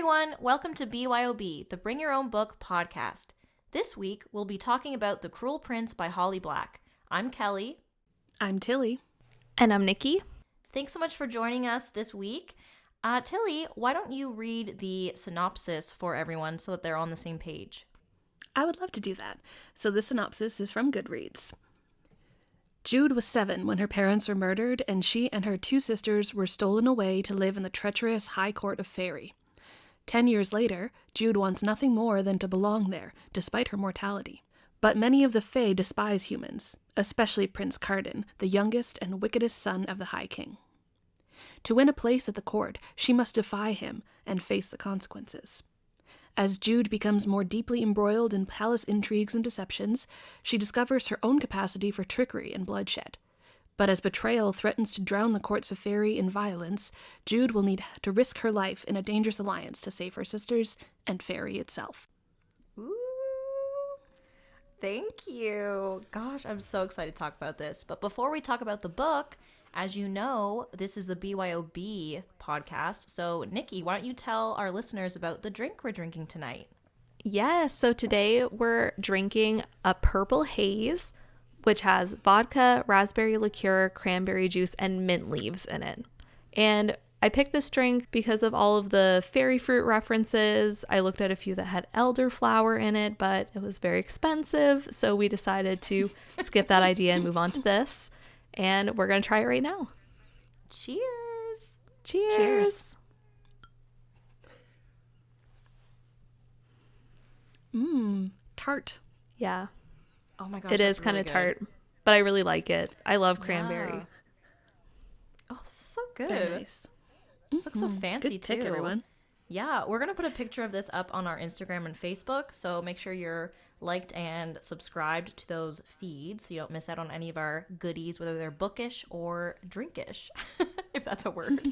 everyone, welcome to BYOB, the Bring Your Own Book podcast. This week, we'll be talking about The Cruel Prince by Holly Black. I'm Kelly. I'm Tilly. And I'm Nikki. Thanks so much for joining us this week. Tilly, why don't you read the synopsis for everyone so that they're on the same page? I would love to do that. So the synopsis is from Goodreads. Jude was 7 when her parents were murdered, and she and her 2 sisters were stolen away to live in the treacherous High Court of Fairy. 10 years later, Jude wants nothing more than to belong there, despite her mortality. But many of the Fae despise humans, especially Prince Cardan, the youngest and wickedest son of the High King. To win a place at the court, she must defy him and face the consequences. As Jude becomes more deeply embroiled in palace intrigues and deceptions, she discovers her own capacity for trickery and bloodshed. But as betrayal threatens to drown the courts of Fairy in violence, Jude will need to risk her life in a dangerous alliance to save her sisters and Fairy itself. Ooh, thank you. Gosh, I'm so excited to talk about this. But before we talk about the book, as you know, this is the BYOB podcast. So, Nikki, why don't you tell our listeners about the drink we're drinking tonight? Yes, so today we're drinking a Purple Haze, which has vodka, raspberry liqueur, cranberry juice, and mint leaves in it. And I picked this drink because of all of the fairy fruit references. I looked at a few that had elderflower in it, but it was very expensive. So we decided to skip that idea and move on to this. And we're going to try it right now. Cheers. Cheers. Tart. Yeah. Oh my gosh. It is kind of tart, but I really like it. I love cranberry. Yeah. Oh, this is so good. Very nice. This looks so fancy, Good pick, too. everyone. Yeah, we're going to put a picture of this up on our Instagram and Facebook, so make sure you're liked and subscribed to those feeds so you don't miss out on any of our goodies, whether they're bookish or drinkish, if that's a word.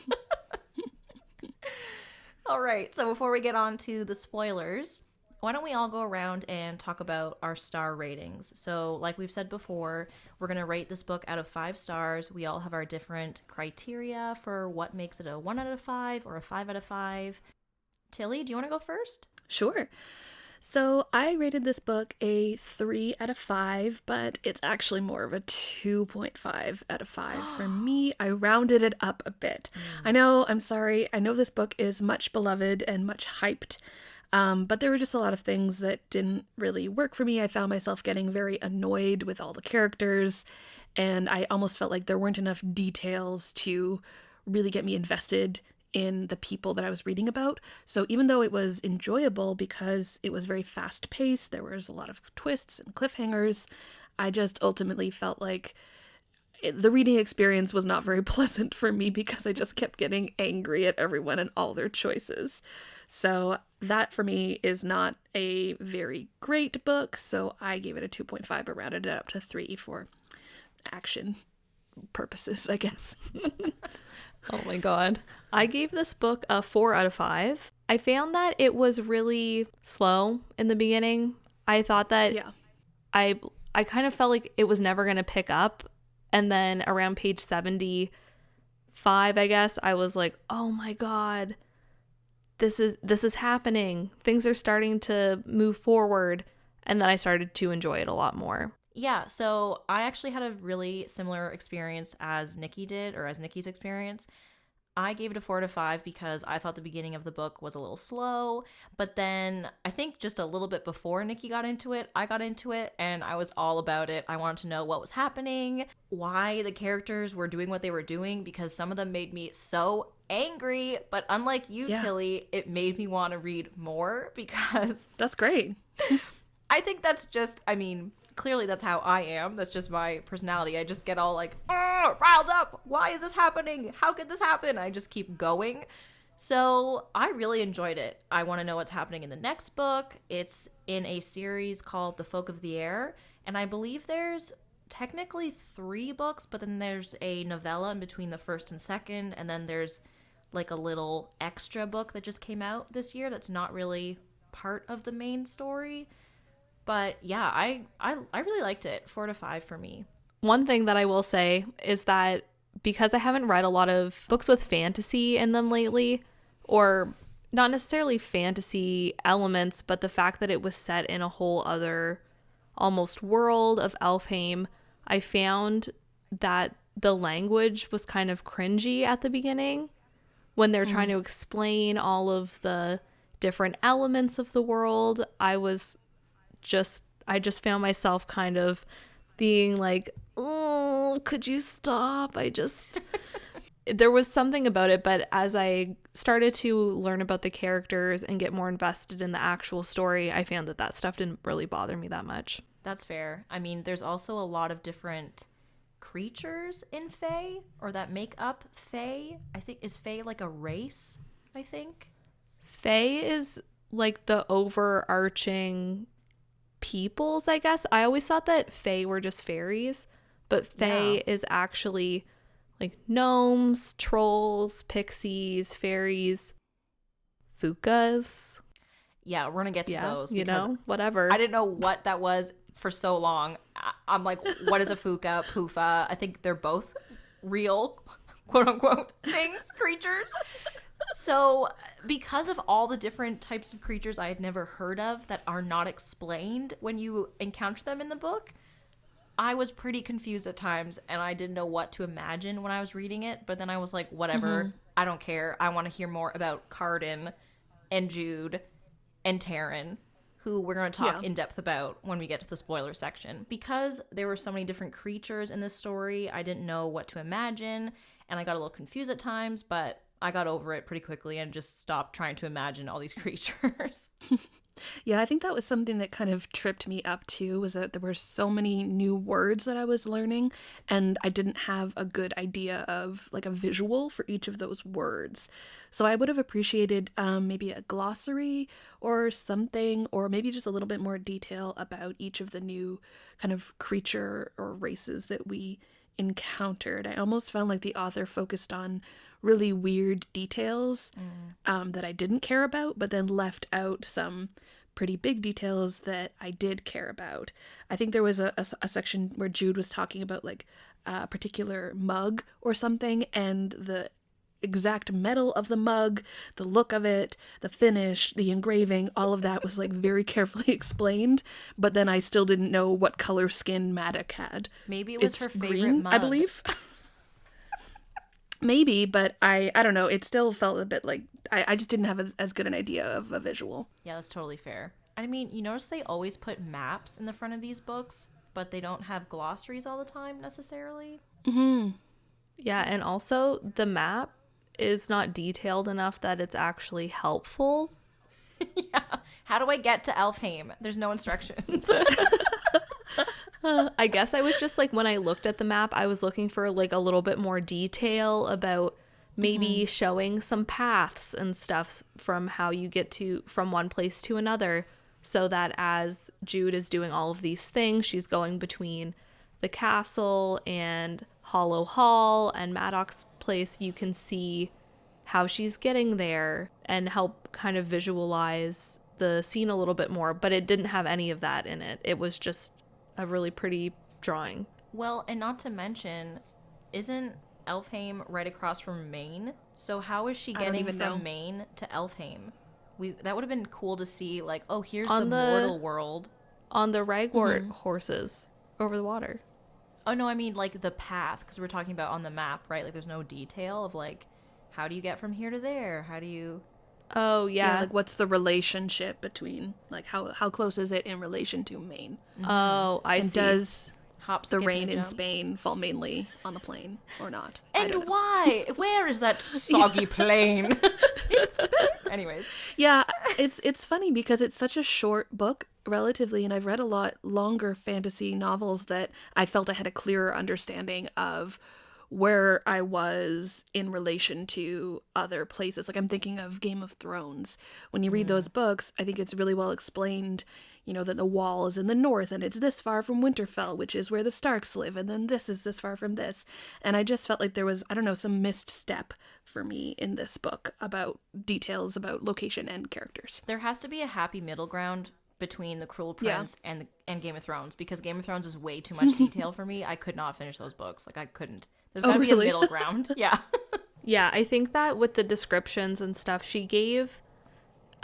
All right, so before we get on to the spoilers, why don't we all go around and talk about our star ratings? So like we've said before, we're going to rate this book out of 5 stars. We all have our different criteria for what makes it a 1 out of 5 or a 5 out of 5. Tilly, do you want to go first? Sure. So I rated this book a 3 out of 5, but it's actually more of a 2.5 out of 5 for me. I rounded it up a bit. I'm sorry. I know this book is much beloved and much hyped, but there were just a lot of things that didn't really work for me. I found myself getting very annoyed with all the characters, and I almost felt like there weren't enough details to really get me invested in the people that I was reading about. So even though it was enjoyable because it was very fast-paced, there was a lot of twists and cliffhangers, I just ultimately felt like the reading experience was not very pleasant for me because I just kept getting angry at everyone and all their choices. So that for me is not a very great book, so I gave it a 2.5 but rounded it up to 3 for action purposes, I guess. Oh my god. I gave this book a 4 out of 5. I found that it was really slow in the beginning. I thought that I kind of felt like it was never going to pick up. And then around page 75, I guess, I was like, oh my god, this is happening. Things are starting to move forward. And then I started to enjoy it a lot more. Yeah, so I actually had a really similar experience as Nikki did, or as Nikki's experience. I gave it a 4 out of 5 because I thought the beginning of the book was a little slow, but then I think just a little bit before Nikki got into it, I got into it, and I was all about it. I wanted to know what was happening, why the characters were doing what they were doing, because some of them made me so angry, but unlike you, Tilly, it made me want to read more because... That's great. I think that's just, clearly that's how I am. That's just my personality. I just get all like, oh, riled up. Why is this happening? How could this happen? I just keep going. So I really enjoyed it. I want to know what's happening in the next book. It's in a series called The Folk of the Air. And I believe there's technically 3 books, but then there's a novella in between the first and second. And then there's like a little extra book that just came out this year that's not really part of the main story. But yeah, I really liked it. 4 out of 5 for me. One thing that I will say is that because I haven't read a lot of books with fantasy in them lately, or not necessarily fantasy elements, but the fact that it was set in a whole other almost world of Elfheim. I found that the language was kind of cringy at the beginning when they're trying to explain all of the different elements of the world. I just found myself kind of being like, oh, could you stop? There was something about it, but as I started to learn about the characters and get more invested in the actual story, I found that stuff didn't really bother me that much. That's fair. I mean, there's also a lot of different creatures in Fae, or that make up Fae. I think, is Fae like a race, I think? Fae is like the overarching peoples, I guess. I always thought that Fae were just fairies, but Fae is actually like gnomes, trolls, pixies, fairies, fukas. Yeah, we're gonna get to those. You know, whatever. I didn't know what that was for so long. I'm like, what is a fuka, poofa? I think they're both real, quote unquote, things, creatures. So because of all the different types of creatures I had never heard of that are not explained when you encounter them in the book, I was pretty confused at times, and I didn't know what to imagine when I was reading it. But then I was like, whatever, I don't care. I want to hear more about Cardan and Jude and Taryn, who we're going to talk in depth about when we get to the spoiler section. Because there were so many different creatures in this story, I didn't know what to imagine, and I got a little confused at times, but I got over it pretty quickly and just stopped trying to imagine all these creatures. Yeah, I think that was something that kind of tripped me up too, was that there were so many new words that I was learning, and I didn't have a good idea of like a visual for each of those words. So I would have appreciated maybe a glossary or something, or maybe just a little bit more detail about each of the new kind of creature or races that we encountered. I almost found like the author focused on really weird details that I didn't care about, but then left out some pretty big details that I did care about. I think there was a section where Jude was talking about like a particular mug or something, and the exact metal of the mug, the look of it, the finish, the engraving, all of that was like very carefully explained, but then I still didn't know what color skin Maddox had. Maybe it was her favorite green, mug. I believe. Maybe, but I don't know. It still felt a bit like I just didn't have as good an idea of a visual. Yeah, that's totally fair. I mean, you notice they always put maps in the front of these books, but they don't have glossaries all the time necessarily. Mm-hmm. Yeah, and also the map is not detailed enough that it's actually helpful. Yeah. How do I get to Elfheim? There's no instructions. I guess I was just like, when I looked at the map, I was looking for like a little bit more detail about maybe showing some paths and stuff from how you get from one place to another, so that as Jude is doing all of these things, she's going between the castle and Hollow Hall and Maddox's place, you can see how she's getting there and help kind of visualize the scene a little bit more, but it didn't have any of that in it. It was just a really pretty drawing. Well, and not to mention, isn't Elfheim right across from Maine? So how is she getting from Maine to Elfheim? That would have been cool to see, like, oh, here's the mortal world. On the Ragwort horses over the water. Oh, no, I mean, like, the path, because we're talking about on the map, right? Like, there's no detail of, like, how do you get from here to there? How do you... Oh, yeah. Like, what's the relationship between, like, how close is it in relation to Maine? Oh, I see. And does Hop, the skip, rain and in jump. Spain fall mainly on the plain or not? And why? Where is that soggy plain? Anyways. Yeah, it's funny because it's such a short book relatively, and I've read a lot longer fantasy novels that I felt I had a clearer understanding of where I was in relation to other places. Like, I'm thinking of Game of Thrones. When you read those books, I think it's really well explained, you know, that the wall is in the north and it's this far from Winterfell, which is where the Starks live, and then this is this far from this. And I just felt like there was, I don't know, some missed step for me in this book about details about location and characters. There has to be a happy middle ground between The Cruel Prince and Game of Thrones, because Game of Thrones is way too much detail for me. I could not finish those books. Like, I couldn't. There's gotta be a middle ground. Yeah. Yeah, I think that with the descriptions and stuff, she gave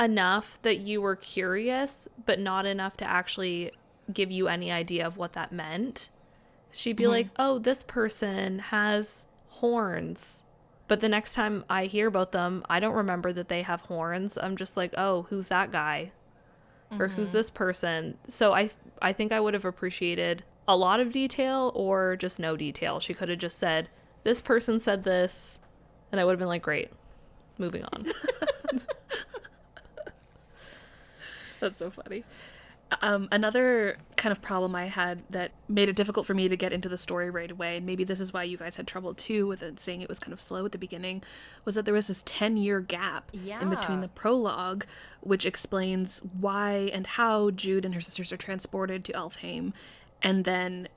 enough that you were curious, but not enough to actually give you any idea of what that meant. She'd be like, oh, this person has horns. But the next time I hear about them, I don't remember that they have horns. I'm just like, oh, who's that guy? Or who's this person? So I think I would have appreciated a lot of detail or just no detail. She could have just said, this person said this, and I would have been like, great, moving on. That's so funny. Another kind of problem I had that made it difficult for me to get into the story right away, and maybe this is why you guys had trouble too with it, saying it was kind of slow at the beginning, was that there was this 10-year gap in between the prologue, which explains why and how Jude and her sisters are transported to Elfheim, and then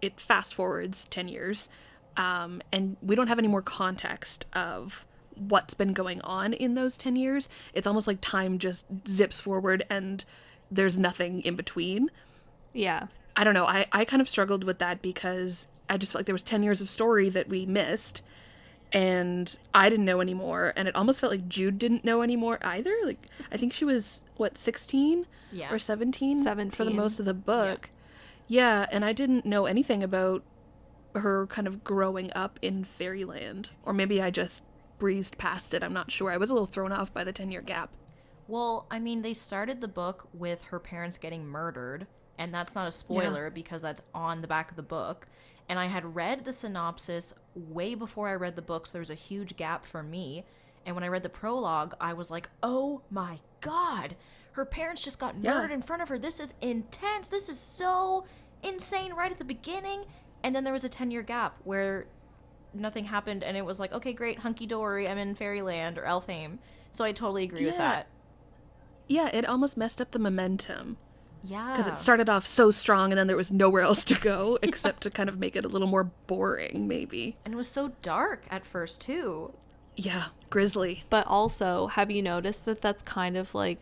it fast forwards 10 years, and we don't have any more context of what's been going on in those 10 years. It's almost like time just zips forward and there's nothing in between. Yeah. I don't know. I kind of struggled with that because I just felt like there was 10 years of story that we missed and I didn't know anymore. And it almost felt like Jude didn't know anymore either. Like, I think she was, 16? Yeah. Or 17? 17. For the most of the book. Yeah, and I didn't know anything about her kind of growing up in Fairyland. Or maybe I just breezed past it. I'm not sure. I was a little thrown off by the 10-year gap. Well, I mean, they started the book with her parents getting murdered, and that's not a spoiler because that's on the back of the book. And I had read the synopsis way before I read the book, so there was a huge gap for me. And when I read the prologue, I was like, oh my God, her parents just got murdered in front of her. This is intense. This is so insane right at the beginning. And then there was a 10-year gap where nothing happened, and it was like, okay, great, hunky-dory, I'm in Fairyland or Elfheim. So I totally agree with that. Yeah, it almost messed up the momentum. Yeah. Because it started off so strong and then there was nowhere else to go except to kind of make it a little more boring, maybe. And it was so dark at first, too. Yeah, grisly. But also, have you noticed that that's kind of like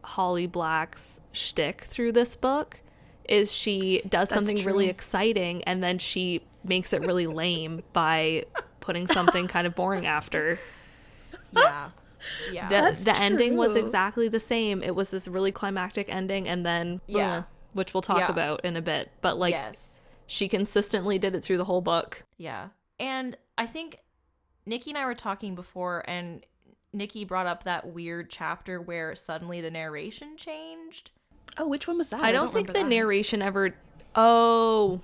Holly Black's shtick through this book? Is she does something really exciting and then she makes it really lame by putting something kind of boring after. Yeah. Yeah. The ending was exactly the same. It was this really climactic ending and then which we'll talk about in a bit. But like she consistently did it through the whole book. Yeah. And I think Nikki and I were talking before and Nikki brought up that weird chapter where suddenly the narration changed. Oh, which one was that? I don't think the narration ever Oh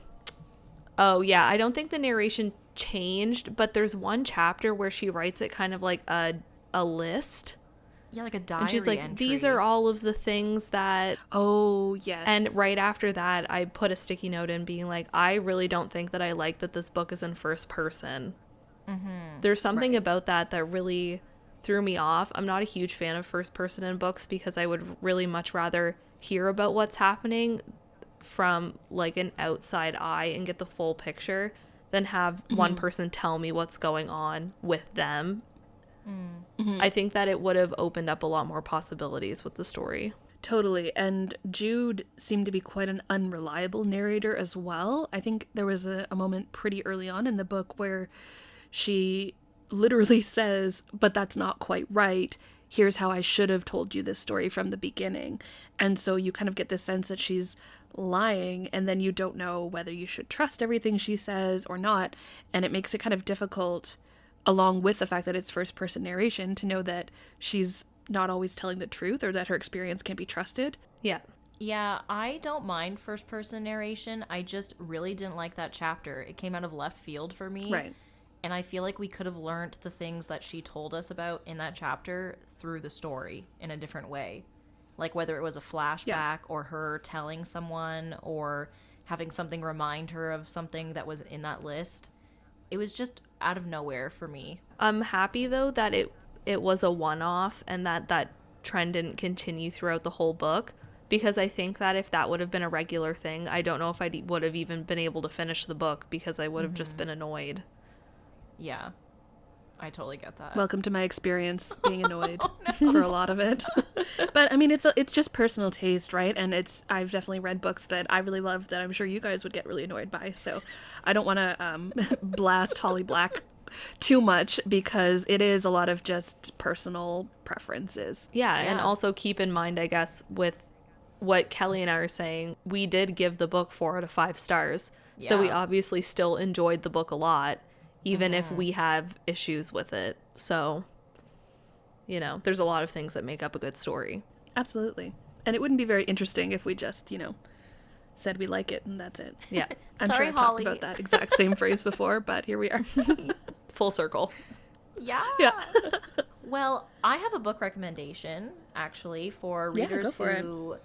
yeah, I don't think the narration changed, but there's one chapter where she writes it kind of like a list. Yeah, like a diary and she's like, entry. These are all of the things that... Oh, yes. And right after that, I put a sticky note in being like, I really don't think that I like that this book is in first person. Mm-hmm. There's something about that really threw me off. I'm not a huge fan of first person in books because I would really much rather hear about what's happening from like an outside eye and get the full picture than have one person tell me what's going on with them. I think that it would have opened up a lot more possibilities with the story. Totally. And Jude seemed to be quite an unreliable narrator as well. I think there was a moment pretty early on in the book where she literally says, but that's not quite right. Here's how I should have told you this story from the beginning. And so you kind of get this sense that she's lying and then you don't know whether you should trust everything she says or not. And it makes it kind of difficult, along with the fact that it's first person narration, to know that she's not always telling the truth or that her experience can't be trusted. Yeah. Yeah, I don't mind first person narration. I just really didn't like that chapter. It came out of left field for me. Right. And I feel like we could have learned the things that she told us about in that chapter through the story in a different way. Like whether it was a flashback or her telling someone or having something remind her of something that was in that list. It was just out of nowhere for me. I'm happy though that it was a one-off and that trend didn't continue throughout the whole book, because I think that if that would have been a regular thing, I don't know if I would have even been able to finish the book because I would have just been annoyed. Yeah, I totally get that. Welcome to my experience being annoyed for a lot of it. But I mean, it's just personal taste, right? And I've definitely read books that I really love that I'm sure you guys would get really annoyed by. So I don't want to blast Holly Black too much because it is a lot of just personal preferences. Yeah, and also keep in mind, I guess, with what Kelly and I are saying, we did give the book 4 out of 5 stars. Yeah. So we obviously still enjoyed the book a lot, even if we have issues with it. So, you know, there's a lot of things that make up a good story. Absolutely. And it wouldn't be very interesting if we just, you know, said we like it and that's it. Yeah. I'm Sorry, sure I've Holly. talked about that exact same phrase before, but here we are. Full circle. Yeah. Yeah. Well, I have a book recommendation, actually, for readers go for who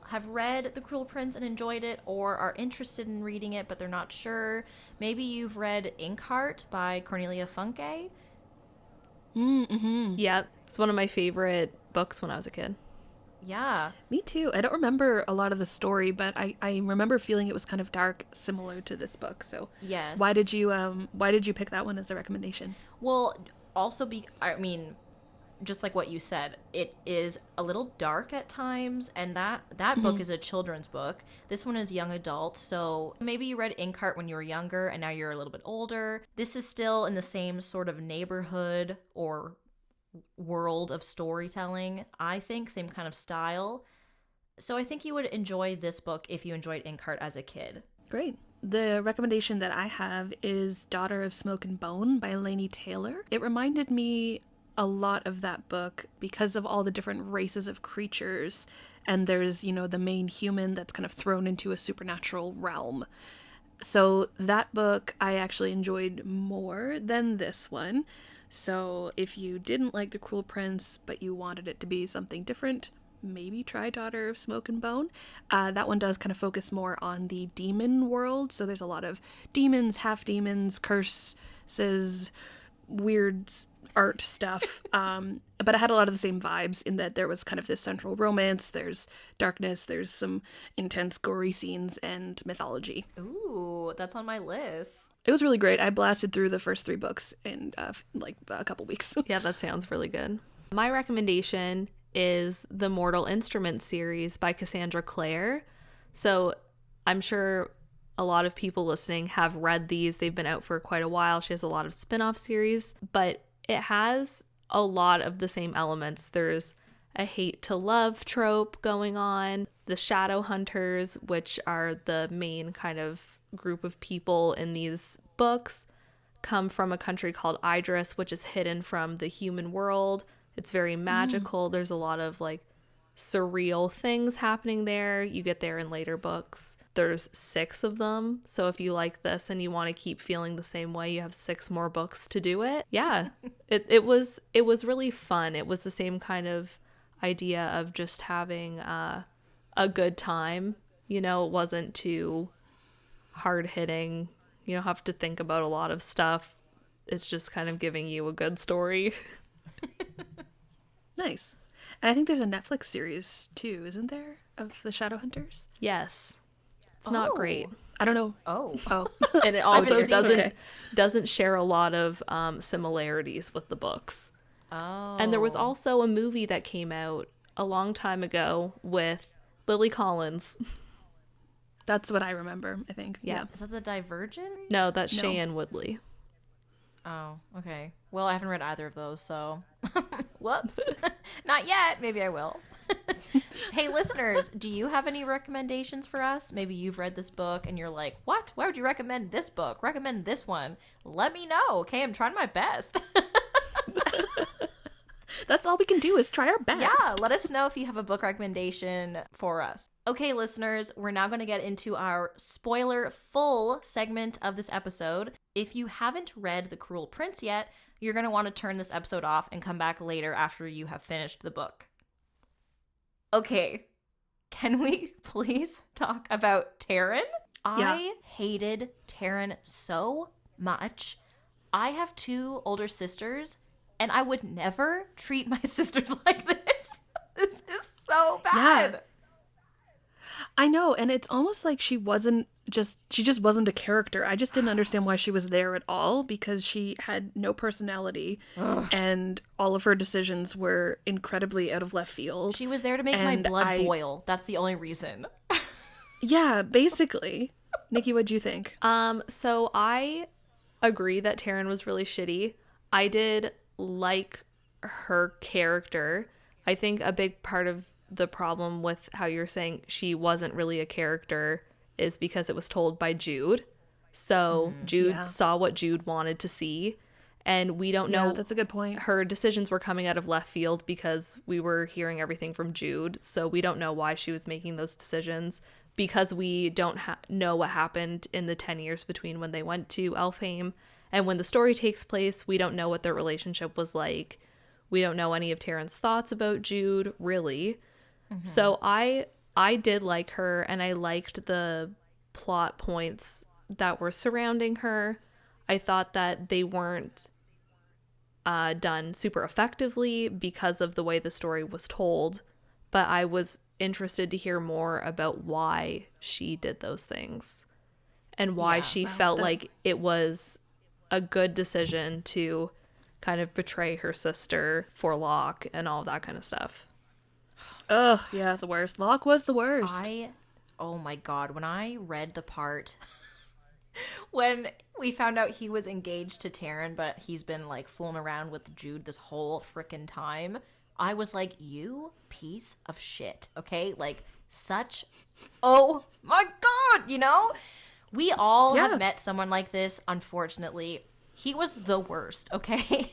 have read The Cruel Prince and enjoyed it, or are interested in reading it but they're not sure. Maybe you've read Inkheart by Cornelia Funke. Mm-hmm. Yeah, it's one of my favorite books when I was a kid. Yeah. Me too. I don't remember a lot of the story, but I remember feeling it was kind of dark, similar to this book. So Yes. why did you pick that one as a recommendation? Well, also I mean, just like what you said, it is a little dark at times, and that book is a children's book. This one is young adult, so maybe you read Inkheart when you were younger and now you're a little bit older. This is still in the same sort of neighborhood or world of storytelling, I think, same kind of style. So I think you would enjoy this book if you enjoyed Inkheart as a kid. Great. The recommendation that I have is Daughter of Smoke and Bone by Laini Taylor. It reminded me a lot of that book because of all the different races of creatures, and there's, you know, the main human that's kind of thrown into a supernatural realm. So that book I actually enjoyed more than this one. So if you didn't like The Cruel Prince but you wanted it to be something different, maybe try Daughter of Smoke and Bone. That one does kind of focus more on the demon world, so there's a lot of demons, half demons, curses, weird art stuff, but it had a lot of the same vibes in that there was kind of this central romance, there's darkness, there's some intense gory scenes and mythology. Ooh, that's on my list. It was really great. I blasted through the first 3 books in like a couple weeks. Yeah, that sounds really good. My recommendation is the Mortal Instruments series by Cassandra Clare. So I'm sure a lot of people listening have read these. They've been out for quite a while. She has a lot of spin-off series, but it has a lot of the same elements. There's a hate to love trope going on. The shadow hunters, which are the main kind of group of people in these books, come from a country called Idris, which is hidden from the human world. It's very magical. There's a lot of like surreal things happening there. You get there in later books. There's 6 of them. So if you like this and you want to keep feeling the same way, you have 6 more books to do it. Yeah. It was really fun. It was the same kind of idea of just having a good time. You know, it wasn't too hard hitting. You don't have to think about a lot of stuff. It's just kind of giving you a good story. Nice. And I think there's a Netflix series too, isn't there, of the Shadowhunters? Yes. It's not great. I don't know. Oh. And it also Okay. doesn't share a lot of similarities with the books. Oh. And there was also a movie that came out a long time ago with Lily Collins. That's what I remember, I think. Yeah. Is that the Divergent? No, that's No. Cheyenne Woodley. Oh, okay. Well, I haven't read either of those, so whoops. Not yet. Maybe I will. Hey, listeners, do you have any recommendations for us? Maybe you've read this book and you're like, what? Why would you recommend this book? Recommend this one. Let me know, okay? I'm trying my best. That's all we can do is try our best. Yeah, let us know if you have a book recommendation for us. Okay, listeners, we're now going to get into our spoiler full segment of this episode. If you haven't read The Cruel Prince yet, you're going to want to turn this episode off and come back later after you have finished the book. Okay, can we please talk about Taryn? I hated Taryn so much. I have 2 older sisters, and I would never treat my sisters like this. This is so bad. Yeah. I know, and it's almost like she just wasn't a character. I just didn't understand why she was there at all, because she had no personality. Ugh. And all of her decisions were incredibly out of left field. She was there to make my blood boil. That's the only reason. Yeah, basically. Nikki, what'd you think? So I agree that Taryn was really shitty. I did like her character. I think a big part of the problem with how you're saying she wasn't really a character is because it was told by Jude. So Jude saw what Jude wanted to see, and we don't know. That's a good point. Her decisions were coming out of left field because we were hearing everything from Jude, so we don't know why she was making those decisions, because we don't know what happened in the 10 years between when they went to Elfheim and when the story takes place. We don't know what their relationship was like. We don't know any of Taryn's thoughts about Jude, really. So I did like her, and I liked the plot points that were surrounding her. I thought that they weren't done super effectively because of the way the story was told, but I was interested to hear more about why she did those things and why she felt like it was a good decision to kind of betray her sister for Locke and all that kind of stuff. Ugh, yeah, the worst. Locke was the worst. Oh my god, when I read the part when we found out he was engaged to Taryn, but he's been like fooling around with Jude this whole frickin' time, I was like, you piece of shit, okay? Like, such, oh my god, you know? We all have met someone like this, unfortunately. He was the worst, okay?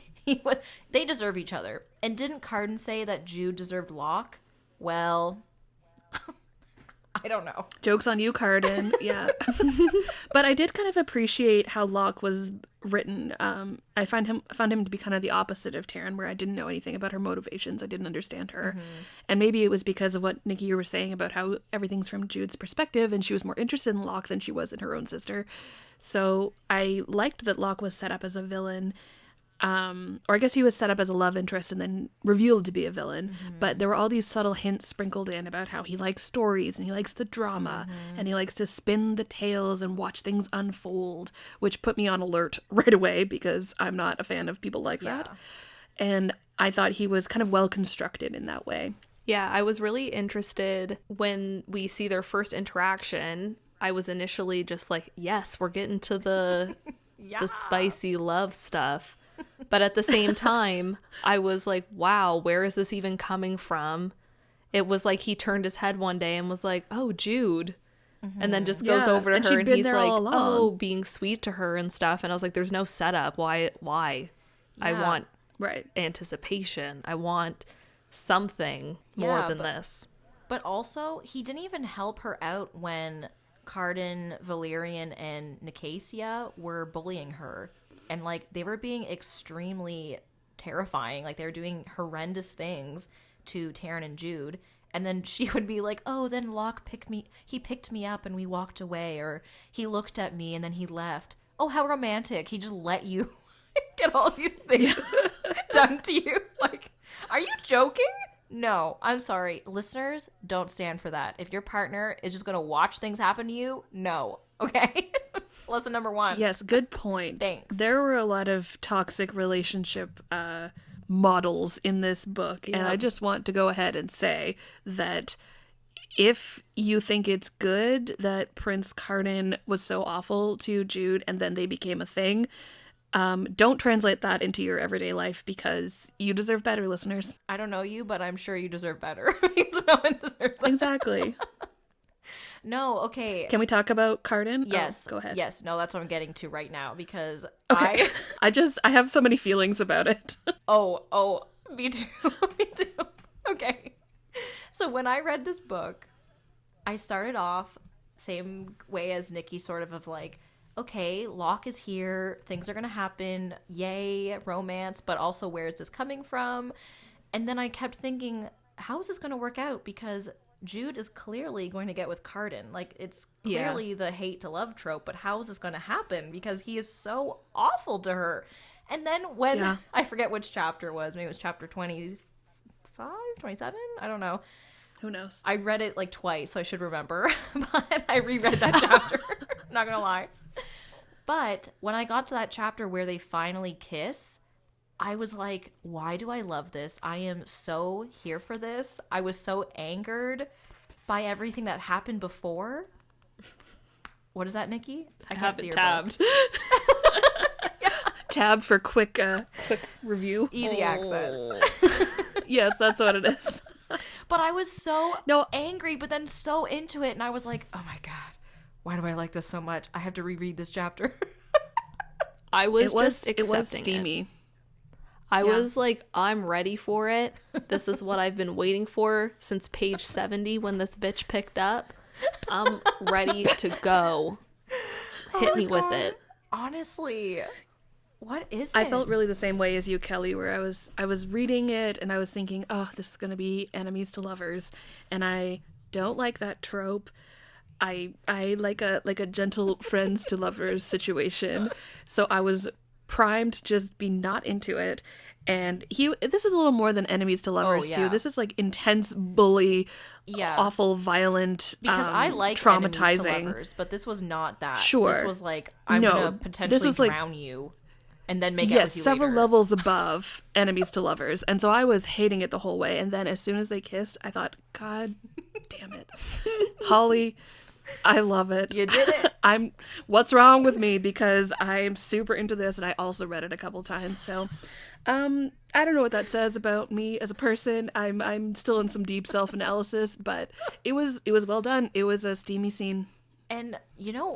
They deserve each other. And didn't Carden say that Jude deserved Locke? Well, I don't know. Joke's on you, Carden. Yeah. But I did kind of appreciate how Locke was written. I found him to be kind of the opposite of Taryn, where I didn't know anything about her motivations. I didn't understand her. And maybe it was because of what, Nikki, you were saying about how everything's from Jude's perspective, and she was more interested in Locke than she was in her own sister. So I liked that Locke was set up as a villain. Or I guess he was set up as a love interest and then revealed to be a villain. But there were all these subtle hints sprinkled in about how he likes stories and he likes the drama and he likes to spin the tales and watch things unfold, which put me on alert right away because I'm not a fan of people like that. And I thought he was kind of well constructed in that way. Yeah, I was really interested when we see their first interaction. I was initially just like, yes, we're getting to the spicy love stuff. But at the same time, I was like, wow, where is this even coming from? It was like he turned his head one day and was like, oh, Jude. And then just goes over to her and he's like, oh, being sweet to her and stuff. And I was like, there's no setup. Why? I want anticipation. I want something more than this. But also, he didn't even help her out when Carden, Valerian, and Nicasia were bullying her. And, like, they were being extremely terrifying. Like, they were doing horrendous things to Taryn and Jude. And then she would be like, oh, then Locke picked me up and we walked away. Or he looked at me and then he left. Oh, how romantic. He just let you get all these things done to you. Like, are you joking? No, I'm sorry. Listeners, don't stand for that. If your partner is just going to watch things happen to you, no. Okay? Lesson number 1. Yes, good point. Thanks. There were a lot of toxic relationship models in this book, and I just want to go ahead and say that if you think it's good that Prince Carden was so awful to Jude and then they became a thing, don't translate that into your everyday life because you deserve better, listeners. I don't know you, but I'm sure you deserve better because no one deserves that. Exactly. No, okay. Can we talk about Carden? Yes. Go ahead. Yes, no, that's what I'm getting to right now because I have so many feelings about it. Oh, me too. Me too. Okay. So when I read this book, I started off same way as Nikki, sort of like, okay, Locke is here, things are gonna happen, yay, romance, but also where is this coming from? And then I kept thinking, how is this gonna work out? Because Jude is clearly going to get with Carden. Like, it's clearly the hate to love trope, but how is this going to happen? Because he is so awful to her. And then when, I forget which chapter it was, maybe it was chapter 25, 27? I don't know. Who knows? I read it like twice, so I should remember. But I reread that chapter. Not going to lie. But when I got to that chapter where they finally kiss, I was like, why do I love this? I am so here for this. I was so angered by everything that happened before. What is that, Nikki? I can't see your tabbed. Tab for quick review. Easy access. Yes, that's what it is. But I was so angry, but then so into it, and I was like, oh my god, why do I like this so much? I have to reread this chapter. I was just accepting it was steamy. I was like, I'm ready for it. This is what I've been waiting for since page 70 when this bitch picked up. I'm ready to go. Hit me with it. Honestly, what is it? I felt really the same way as you, Kelly, where I was reading it and I was thinking, oh, this is going to be enemies to lovers, and I don't like that trope. I like a gentle friends to lovers situation. So I was primed to just be not into it. And this is a little more than enemies to lovers too. This is like intense bully, awful, violent, because I like traumatizing. Enemies to lovers, but this was not that. Sure. This was like, I'm gonna potentially drown you and then make out with you several later. levels above enemies to lovers. And so I was hating it the whole way. And then as soon as they kissed, I thought, God damn it. Holly, I love it. You did it. What's wrong with me? Because I'm super into this, and I also read it a couple times. So, I don't know what that says about me as a person. I'm still in some deep self-analysis, but it was well done. It was a steamy scene. And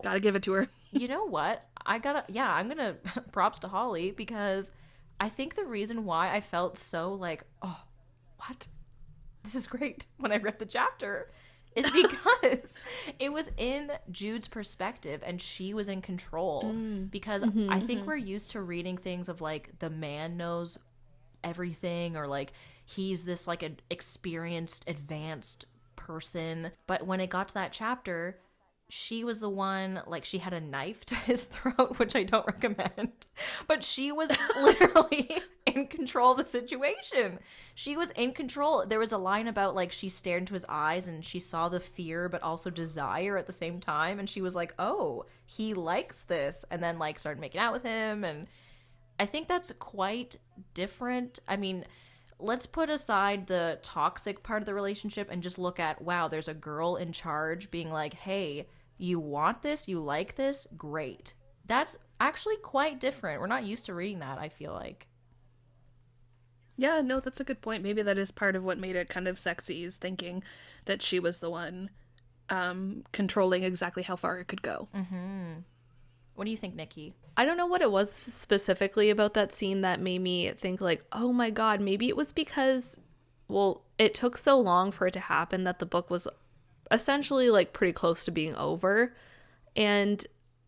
gotta give it to her. You know what? I'm gonna props to Holly, because I think the reason why I felt so like, oh, what? This is great when I read the chapter is because it was in Jude's perspective and she was in control. Because I think we're used to reading things of like the man knows everything, or like he's this like an experienced, advanced person. But when it got to that chapter, she was the one, like, she had a knife to his throat, which I don't recommend. But she was literally in control of the situation. She was in control. There was a line about, like, she stared into his eyes and she saw the fear but also desire at the same time. And she was like, oh, he likes this. And then, like, started making out with him. And I think that's quite different. I mean, let's put aside the toxic part of the relationship and just look at, wow, there's a girl in charge being like, hey, you want this? You like this? Great. That's actually quite different. We're not used to reading that, I feel like. Yeah, no, that's a good point. Maybe that is part of what made it kind of sexy, is thinking that she was the one controlling exactly how far it could go. Mm-hmm. What do you think, Nikki? I don't know what it was specifically about that scene that made me think like, oh my god, maybe it was because, well, it took so long for it to happen that the book was essentially like pretty close to being over. And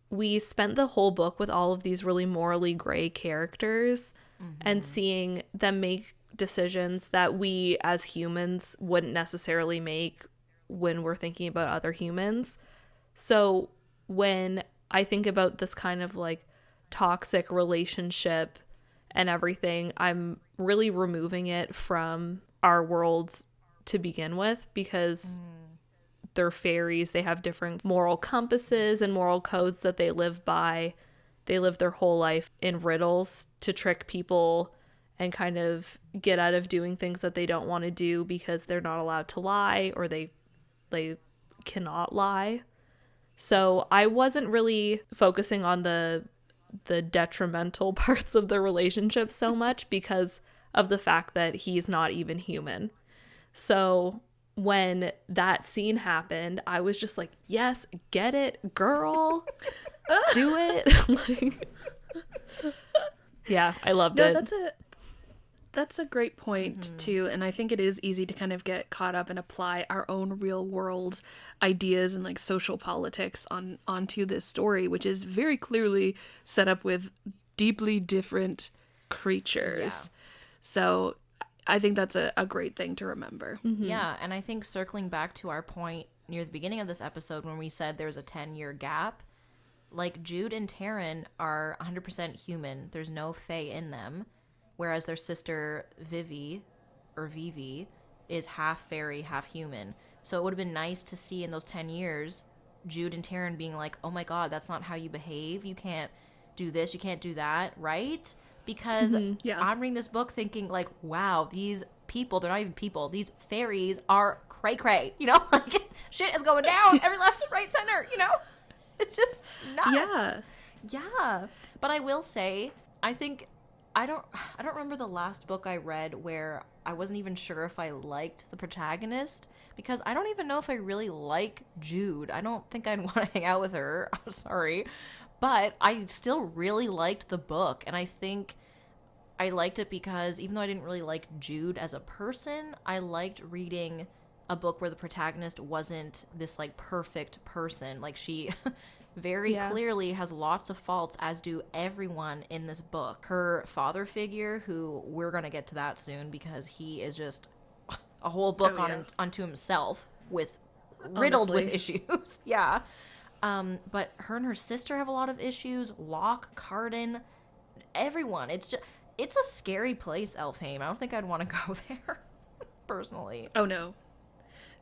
we spent the whole book with all of these really morally gray characters and seeing them make decisions that we as humans wouldn't necessarily make when we're thinking about other humans. So when I think about this kind of like toxic relationship and everything, I'm really removing it from our worlds to begin with, because they're fairies. They have different moral compasses and moral codes that they live by. They live their whole life in riddles to trick people and kind of get out of doing things that they don't want to do because they're not allowed to lie, or they cannot lie. So I wasn't really focusing on the detrimental parts of the relationship so much because of the fact that he's not even human. So when that scene happened, I was just like, yes, get it, girl. Do it. Like, yeah, I loved it. That's a great point too, and I think it is easy to kind of get caught up and apply our own real world ideas and like social politics onto this story, which is very clearly set up with deeply different creatures. Yeah. So I think that's a great thing to remember. Yeah, and I think circling back to our point near the beginning of this episode when we said there's a 10-year gap, like Jude and Taryn are 100% human. There's no fae in them. Whereas their sister Vivi is half fairy, half human. So it would have been nice to see in those 10 years Jude and Taryn being like, oh my god, that's not how you behave. You can't do this, you can't do that, right? Because I'm reading this book thinking like, wow, these people, they're not even people. These fairies are cray-cray, you know? Like, shit is going down every left, right, center, you know? It's just nuts. Yeah. Yeah. But I will say, I think I don't remember the last book I read where I wasn't even sure if I liked the protagonist, because I don't even know if I really like Jude. I don't think I'd want to hang out with her. I'm sorry. But I still really liked the book, and I think I liked it because even though I didn't really like Jude as a person, I liked reading a book where the protagonist wasn't this like perfect person. Like she very clearly has lots of faults, as do everyone in this book. Her father figure, who we're going to get to that soon because he is just a whole book onto himself, with riddled with issues. Yeah. But her and her sister have a lot of issues. Locke, Carden, everyone. It's a scary place, Elfhame. I don't think I'd want to go there, personally. Oh, no.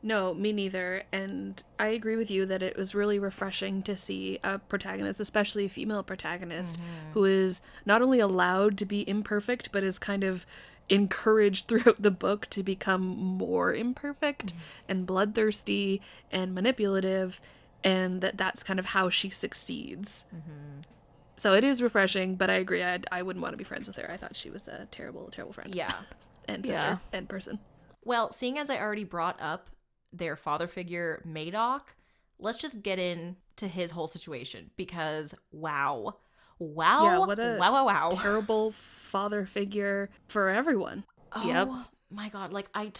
No, me neither. And I agree with you that it was really refreshing to see a protagonist, especially a female protagonist, who is not only allowed to be imperfect, but is kind of encouraged throughout the book to become more imperfect and bloodthirsty and manipulative, and that's kind of how she succeeds. So it is refreshing, but I agree, I wouldn't want to be friends with her. I thought she was a terrible, terrible friend. Yeah. And sister and person. Well, seeing as I already brought up their father figure, Madoc, let's just get into his whole situation, because wow. Yeah, what a wow. terrible father figure for everyone. Oh my god, like I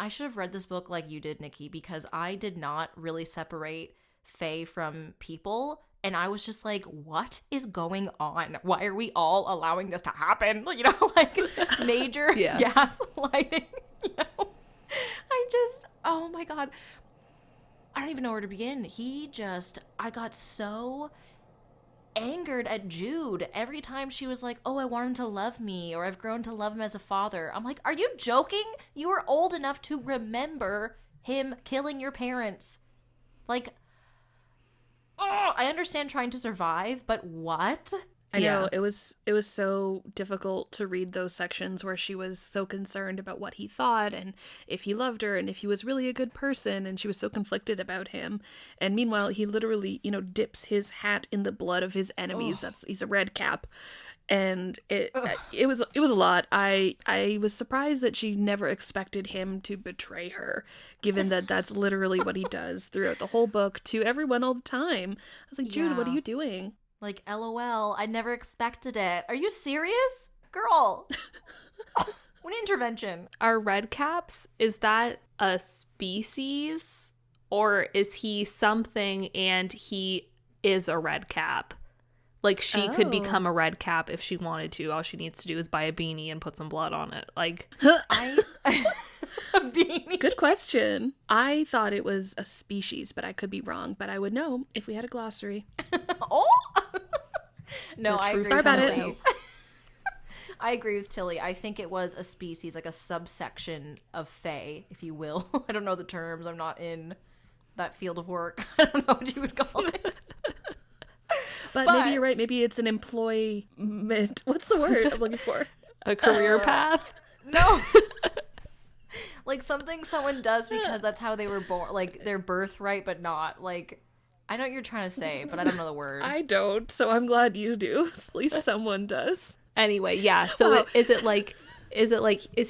should have read this book like you did, Nikki, because I did not really separate Fae from people, and I was just like, what is going on? Why are we all allowing this to happen? You know, like major gaslighting, you know? Oh my god. I don't even know where to begin. I got so angered at Jude every time she was like, oh, I want him to love me, or I've grown to love him as a father. I'm like, are you joking? You were old enough to remember him killing your parents. Like, I understand trying to survive, but what? I know, it was so difficult to read those sections where she was so concerned about what he thought and if he loved her and if he was really a good person, and she was so conflicted about him. And meanwhile, he literally, dips his hat in the blood of his enemies. He's a red cap. And it was a lot. I was surprised that she never expected him to betray her, given that that's literally what he does throughout the whole book to everyone all the time. I was like, Jude, what are you doing? Like, LOL, I never expected it. Are you serious? Girl. What intervention. Are red caps, is that a species? Or is he something and he is a red cap? Like, she could become a red cap if she wanted to. All she needs to do is buy a beanie and put some blood on it. Like, a beanie. Good question. I thought it was a species, but I could be wrong. But I would know if we had a glossary. Oh! No, I agree with Tilly. it. I agree with Tilly. I think it was a species, like a subsection of Fae, if you will. I don't know the terms. I'm not in that field of work. I don't know what you would call it. But maybe you're right. Maybe it's an employment. What's the word I'm looking for? A career path? No. Like something someone does because that's how they were born. Like their birthright, but not. Like, I know what you're trying to say, but I don't know the word. I don't, so I'm glad you do. At least someone does. Anyway, yeah. So is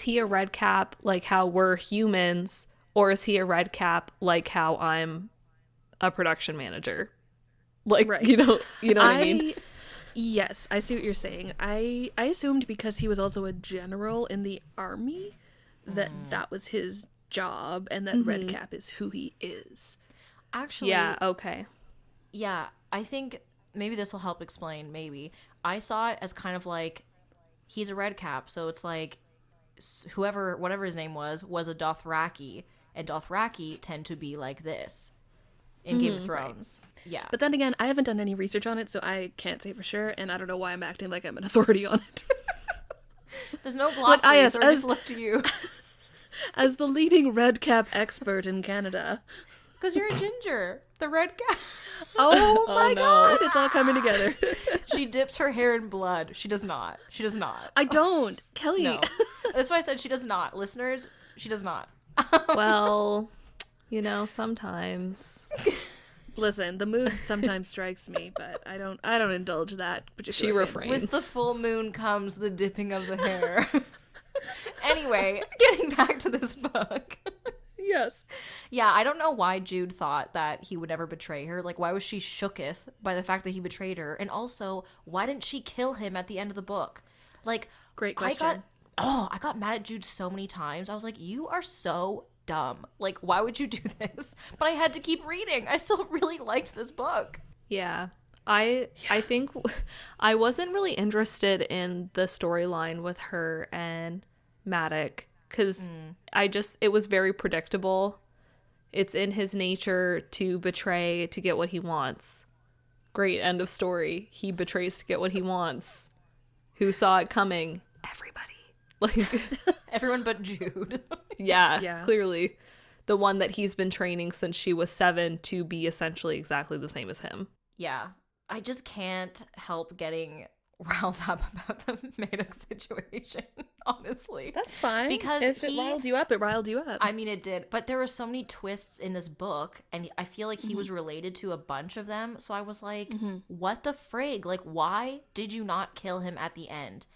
he a red cap like how we're humans, or is he a red cap like how I'm a production manager? Like, right. you know what I mean? Yes, I see what you're saying. I assumed because he was also a general in the army that was his job, and that red cap is who he is. Actually, yeah, okay. Yeah, I think maybe this will help explain, maybe. I saw it as kind of like, he's a red cap, so it's like whatever his name was a Dothraki, and Dothraki tend to be like this in Game of Thrones. Right. Yeah. But then again, I haven't done any research on it, so I can't say for sure, and I don't know why I'm acting like I'm an authority on it. There's no glossary, so I just look to you. As the leading red cap expert in Canada. Because you're a ginger. The red cap. Oh my god, it's all coming together. She dips her hair in blood. She does not. I don't. Kelly. No. That's why I said she does not. Listeners, she does not. Well, sometimes. Listen, the mood sometimes strikes me, but I don't indulge that particular She fantasy. refrains. With the full moon comes the dipping of the hair. Anyway, getting back to this book. Yes. Yeah, I don't know why Jude thought that he would never betray her. Like, why was she shooketh by the fact that he betrayed her? And also, why didn't she kill him at the end of the book? Like, Great question. I got mad at Jude so many times. I was like, you are so dumb. Like, why would you do this? But I had to keep reading. I still really liked this book. Yeah. I think I wasn't really interested in the storyline with her and Maddox because it was very predictable. It's in his nature to betray to get what he wants. Great, end of story. He betrays to get what he wants. Who saw it coming? Everybody. Like Everyone but Jude. yeah, clearly. The one that he's been training since she was 7 to be essentially exactly the same as him. Yeah. I just can't help getting riled up about the Maddox situation, honestly. That's fine. Because if it riled you up, it riled you up. I mean, it did. But there were so many twists in this book, and I feel like he was related to a bunch of them. So I was like, what the frig? Like, why did you not kill him at the end?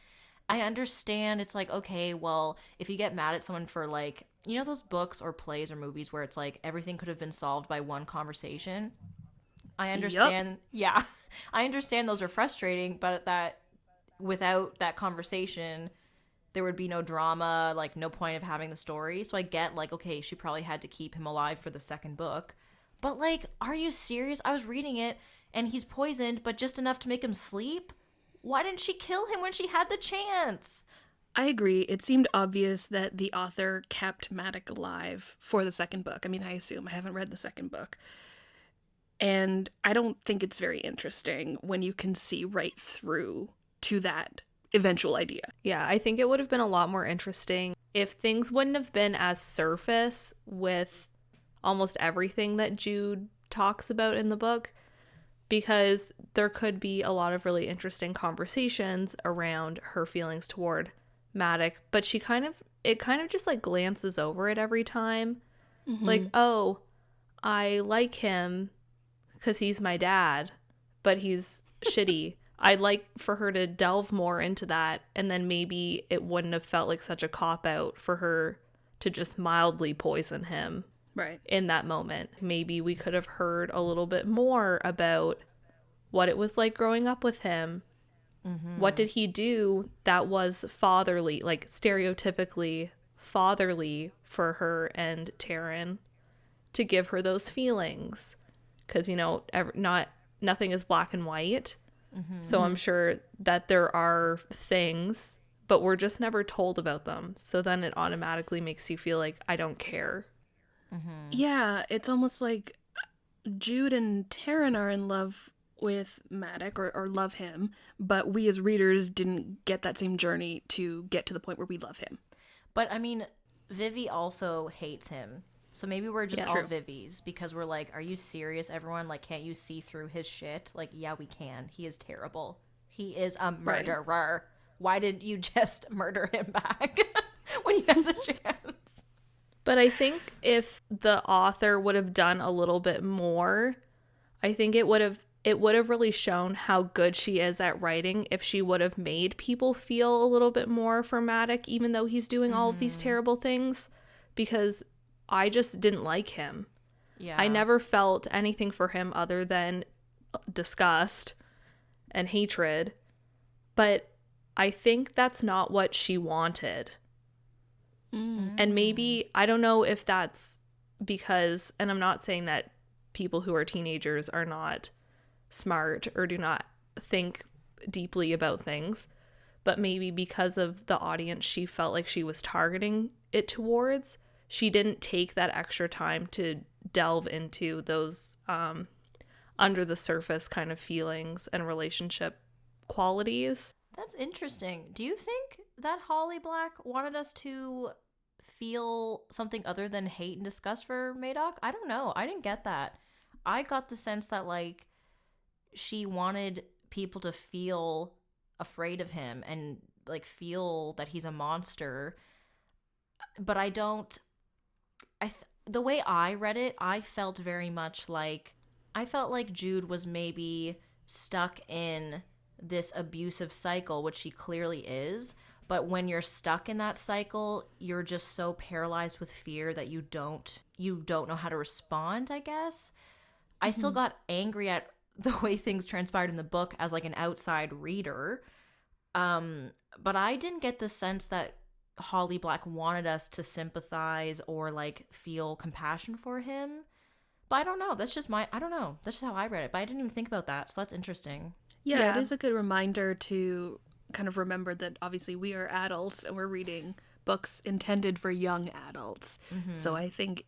I understand it's like, okay, well, if you get mad at someone for like, you know those books or plays or movies where it's like everything could have been solved by one conversation? I understand. Yep. Yeah. I understand those are frustrating, but that without that conversation, there would be no drama, like no point of having the story. So I get like, okay, she probably had to keep him alive for the second book. But like, are you serious? I was reading it and he's poisoned, but just enough to make him sleep? Why didn't she kill him when she had the chance? I agree. It seemed obvious that the author kept Maddox alive for the second book. I mean, I assume. I haven't read the second book. And I don't think it's very interesting when you can see right through to that eventual idea. Yeah, I think it would have been a lot more interesting if things wouldn't have been as surface with almost everything that Jude talks about in the book, because there could be a lot of really interesting conversations around her feelings toward Maddox, but it kind of just like glances over it every time. Like, oh, I like him because he's my dad, but he's shitty. I'd like for her to delve more into that, and then maybe it wouldn't have felt like such a cop-out for her to just mildly poison him in that moment. Maybe we could have heard a little bit more about what it was like growing up with him. What did he do that was fatherly, like stereotypically fatherly for her and Taryn to give her those feelings? Because, you know, nothing is black and white. So I'm sure that there are things, but we're just never told about them. So then it automatically makes you feel like I don't care. Yeah, it's almost like Jude and Taryn are in love with Maddox or love him, but we as readers didn't get that same journey to get to the point where we love him. But I mean, Vivi also hates him. So maybe we're just all Vivies because we're like, are you serious, everyone? Like, can't you see through his shit? Like, yeah, we can. He is terrible. He is a murderer. Why didn't you just murder him back when you had the chance? But I think if the author would have done a little bit more, I think it would have really shown how good she is at writing if she would have made people feel a little bit more for Maddox, even though he's doing all of these terrible things, because I just didn't like him. Yeah. I never felt anything for him other than disgust and hatred. But I think that's not what she wanted. And maybe, I don't know if that's because, and I'm not saying that people who are teenagers are not smart or do not think deeply about things, but maybe because of the audience she felt like she was targeting it towards, she didn't take that extra time to delve into those under the surface kind of feelings and relationship qualities. That's interesting. Do you think that Holly Black wanted us to feel something other than hate and disgust for Madoc? I don't know. I didn't get that. I got the sense that, like, she wanted people to feel afraid of him and, like, feel that he's a monster. But I don't... the way I read it, I felt very much like I felt like Jude was maybe stuck in this abusive cycle, which she clearly is. But when you're stuck in that cycle, you're just so paralyzed with fear that you don't know how to respond, I guess. I still got angry at the way things transpired in the book as like an outside reader. But I didn't get the sense that Holly Black wanted us to sympathize or like feel compassion for him. But I don't know. That's just I don't know. That's just how I read it. But I didn't even think about that. So that's interesting. Yeah, it is a good reminder to kind of remember that obviously we are adults and we're reading books intended for young adults. So I think,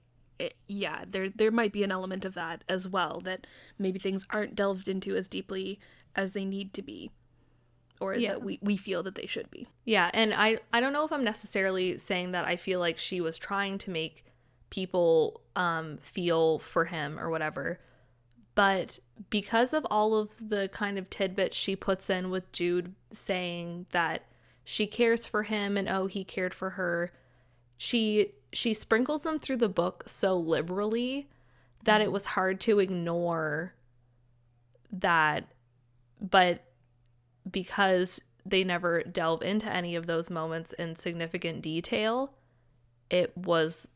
there might be an element of that as well, that maybe things aren't delved into as deeply as they need to be, or as that we feel that they should be. Yeah, and I don't know if I'm necessarily saying that I feel like she was trying to make people feel for him or whatever, but because of all of the kind of tidbits she puts in with Jude saying that she cares for him and he cared for her, she sprinkles them through the book so liberally that it was hard to ignore that. But because they never delve into any of those moments in significant detail, it was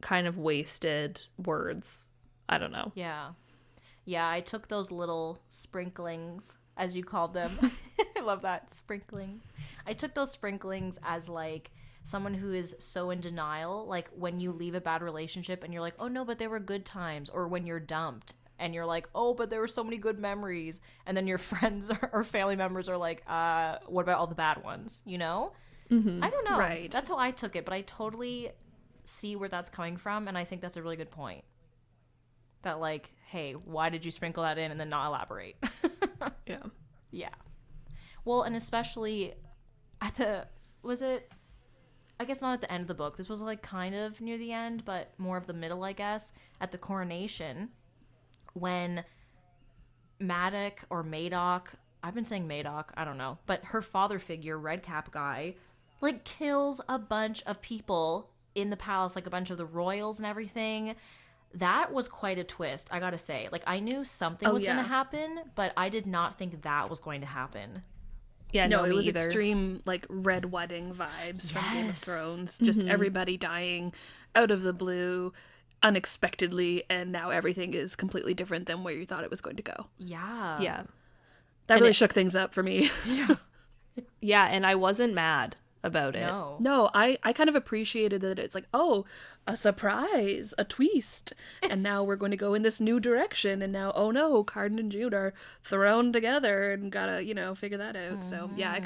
kind of wasted words. I don't know. Yeah, I took those little sprinklings, as you called them. I love that, sprinklings. I took those sprinklings as like someone who is so in denial, like when you leave a bad relationship and you're like, oh no, but there were good times, or when you're dumped and you're like, oh, but there were so many good memories, and then your friends or family members are like, what about all the bad ones, you know? I don't know. Right. That's how I took it, but I totally see where that's coming from, and I think that's a really good point. That like, hey, why did you sprinkle that in and then not elaborate? Yeah. Well, and especially at I guess not at the end of the book. This was like kind of near the end, but more of the middle, I guess, at the coronation, when Maddox or Madoc, I've been saying Madoc, I don't know, but her father figure, Red Cap guy, like kills a bunch of people in the palace, like a bunch of the royals and everything. That was quite a twist, I gotta say. Like, I knew something was going to happen, but I did not think that was going to happen. Yeah, no, it was either. Extreme, like, Red Wedding vibes from Game of Thrones. Just everybody dying out of the blue, unexpectedly, and now everything is completely different than where you thought it was going to go. Yeah. That really shook things up for me. Yeah, and I wasn't mad about it. No, I kind of appreciated that it's like, oh, a surprise, a twist, and now we're going to go in this new direction, and now, oh no, Cardan and Jude are thrown together and gotta, figure that out. So yeah,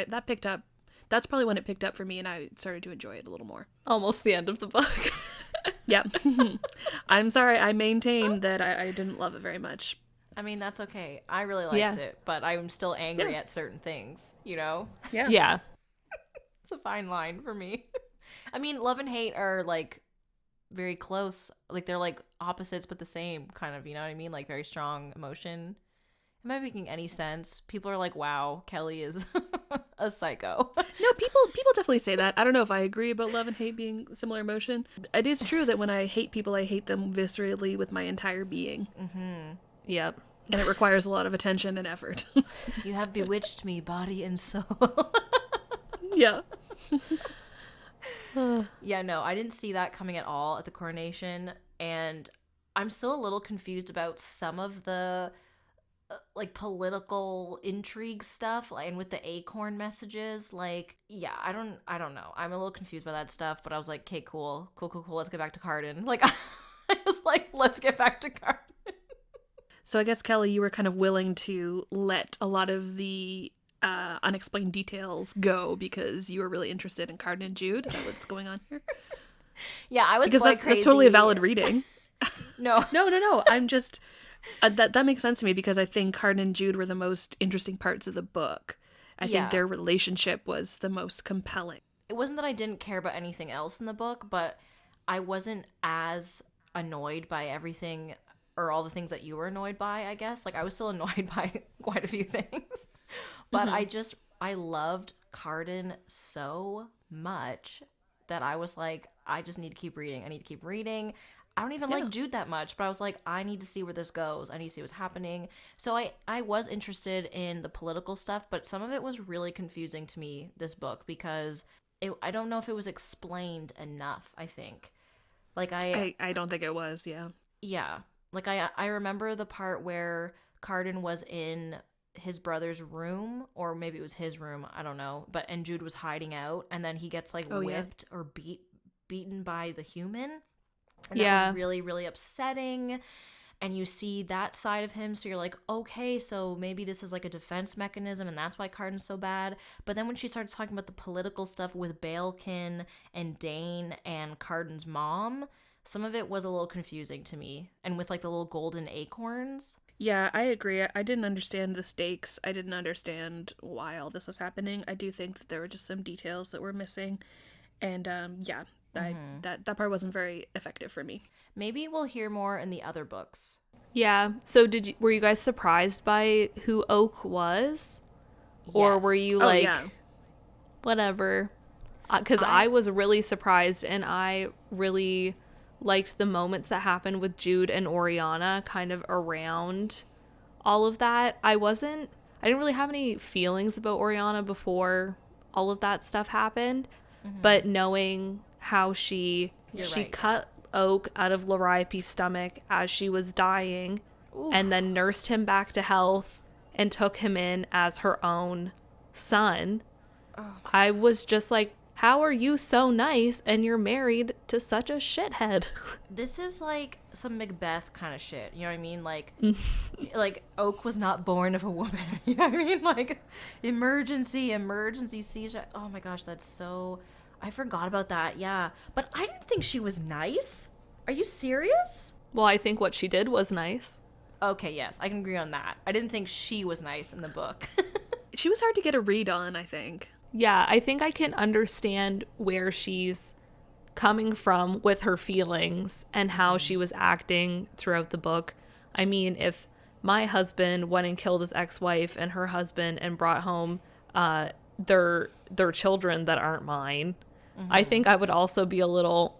that picked up. That's probably when it picked up for me, and I started to enjoy it a little more. Almost the end of the book. Yeah. I'm sorry, I maintain that I didn't love it very much. I mean, that's okay. I really liked it, but I'm still angry at certain things, Yeah. Yeah. It's a fine line for me. I mean, love and hate are like very close. Like they're like opposites but the same, kind of, you know what I mean? Like very strong emotion. Am I making any sense? People are like, wow, Kelly is a psycho. No, people definitely say that. I don't know if I agree about love and hate being similar emotion. It is true that when I hate people, I hate them viscerally with my entire being. Yep. And it requires a lot of attention and effort. You have bewitched me, body and soul. Yeah. Yeah, no, I didn't see that coming at all at the coronation, and I'm still a little confused about some of the like political intrigue stuff, and with the acorn messages. Like, yeah, I don't know. I'm a little confused by that stuff, but I was like, okay, cool. Let's get back to Cardan. Like, I was like, let's get back to Cardan. So I guess, Kelly, you were kind of willing to let a lot of the unexplained details go because you were really interested in Cardan and Jude. Is that what's going on here? Yeah, I was because quite crazy. That's totally a valid reading. No. I'm just that makes sense to me because I think Cardan and Jude were the most interesting parts of the book. I think their relationship was the most compelling. It wasn't that I didn't care about anything else in the book, but I wasn't as annoyed by everything or all the things that you were annoyed by, I guess. Like, I was still annoyed by quite a few things. But I loved Cardan so much that I was like, I just need to keep reading. I need to keep reading. I don't even like Jude that much, but I was like, I need to see where this goes. I need to see what's happening. So I was interested in the political stuff, but some of it was really confusing to me, this book, because I don't know if it was explained enough, I think. Like I don't think it was, yeah. Yeah. Like I remember the part where Cardan was in his brother's room, or maybe it was his room, I don't know, and Jude was hiding out, and then he gets like whipped or beaten by the human. And that was really, really upsetting. And you see that side of him, so you're like, okay, so maybe this is like a defense mechanism, and that's why Cardan's so bad. But then when she starts talking about the political stuff with Baelkin and Dane and Cardan's mom, some of it was a little confusing to me. And with like the little golden acorns. Yeah, I agree. I didn't understand the stakes. I didn't understand why all this was happening. I do think that there were just some details that were missing. And that part wasn't very effective for me. Maybe we'll hear more in the other books. Yeah. So were you guys surprised by who Oak was? Yes. Or were you like, whatever? Because I was really surprised, and I really liked the moments that happened with Jude and Oriana kind of around all of that. I didn't really have any feelings about Oriana before all of that stuff happened, but knowing how she cut Oak out of Liriope's stomach as she was dying, and then nursed him back to health and took him in as her own son. I was just like, how are you so nice and you're married to such a shithead? This is like some Macbeth kind of shit. You know what I mean? Like, like Oak was not born of a woman. You know what I mean? Like, emergency seizure. Oh my gosh, that's so... I forgot about that, yeah. But I didn't think she was nice. Are you serious? Well, I think what she did was nice. Okay, yes, I can agree on that. I didn't think she was nice in the book. She was hard to get a read on, I think. Yeah, I think I can understand where she's coming from with her feelings and how she was acting throughout the book. I mean, if my husband went and killed his ex-wife and her husband and brought home their children that aren't mine, I think I would also be a little